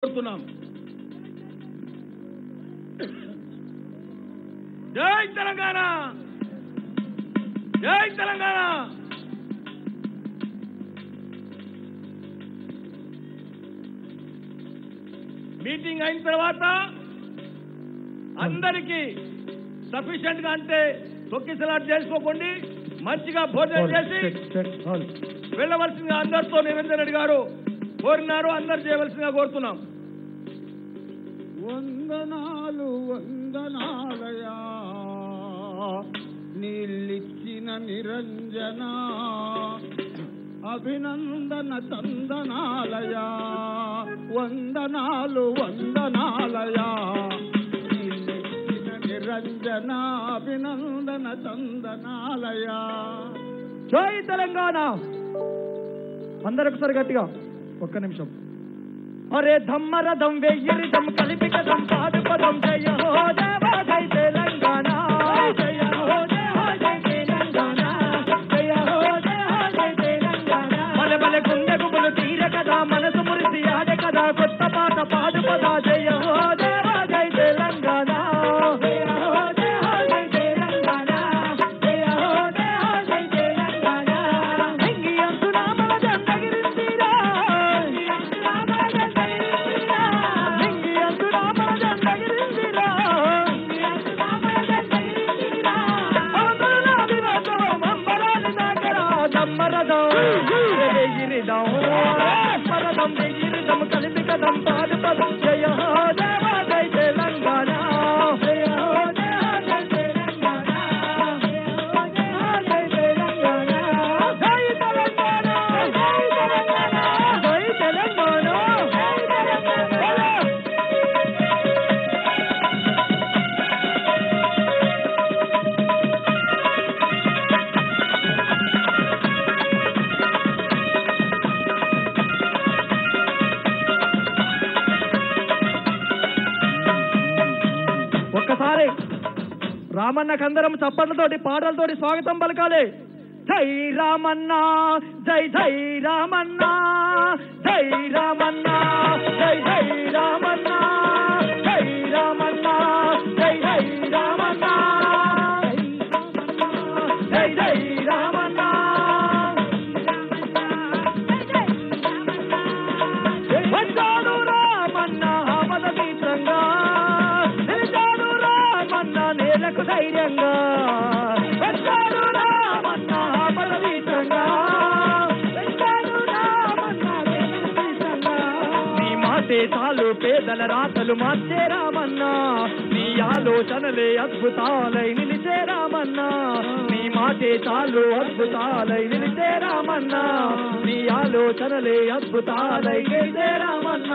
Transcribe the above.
కోరుతున్నాం. జై తెలంగాణ, జై తెలంగాణ. మీటింగ్ అయిన తర్వాత అందరికీ సఫిషియెంట్ గా అంటే తొక్కిసలాట్ చేసుకోకండి, మంచిగా భోజనం చేసి వెళ్ళవలసిందిగా అందరితో నిరంజన్ రెడ్డి గారు కోరినారు. అందరు చేయవలసిందిగా కోరుతున్నాం. వందనాలు వందనాలయా నీళ్ళిచ్చిన నిరంజన, అభినందన చందనాలయా వందనాలు వందనాలయా నీళ్ళిచ్చిన నిరంజన, అభినందన చందనాలయా. జై తెలంగాణ. అందరొకసారి గట్టిగా ఒక్క నిమిషం. అరే ధమ్మరథం వెయ్యిరిదం కలిపి కదం పాడు పదం జయ హో దేవా జై తెలంగాణ, జయ హో దేవా జై తెలంగాణ, జయ హో దేవా జై తెలంగాణ. బలె బలె గుండె గుబులు తీర కదా, మనసు మురిసి ఆడే కదా, కొత్త పాట పాడు పదా జయ హో దేవా జై తెలంగాణ, జయ హో దేవా జై తెలంగాణ, జయ హో దేవా జై తెలంగాణ. ఇంగి అంతునా మన జండగిరిందిరా, కలిపి కదం పాడు పదం జయ హో దేవా జై తెలంగాణ, జయ హో దేవా జై తెలంగాణ, జయ హో జై తెలంగాణ. జై తెలంగాణ, జై తెలంగాణ, జై తెలంగాణ, జై తెలంగాణ. ఒక్కసారి రామన్న కందరం చప్పట్లతోటి పాటలతోటి స్వాగతం పలకాలి. జై రామన్న, జై జై రామన్న, జై రామన్న, జై జై రామన్న, జై రామన్న, జై జై రామన్న, జై జై రామన్న. వచ్చాడు రామన్న ఆపద తీర్థంగా, నిలిచాడు రామన్న నేలకు ధైర్యంగా, వచ్చాడు రామన్న ఆపద తీర్థంగా, వచ్చాడు రామన్న నేలకు తీర్థంగా. నీ మాటే చాలు పేదల రాతలు మార్చే రామన్న, నీ ఆలోచనలే అద్భుతాలై నిలిచే రామన్న, నీ మాటే చాలు అద్భుతాలై నిలిచే రామన్న, నీ ఆలోచనలే అద్భుతాలై నిలిచే రామన్న.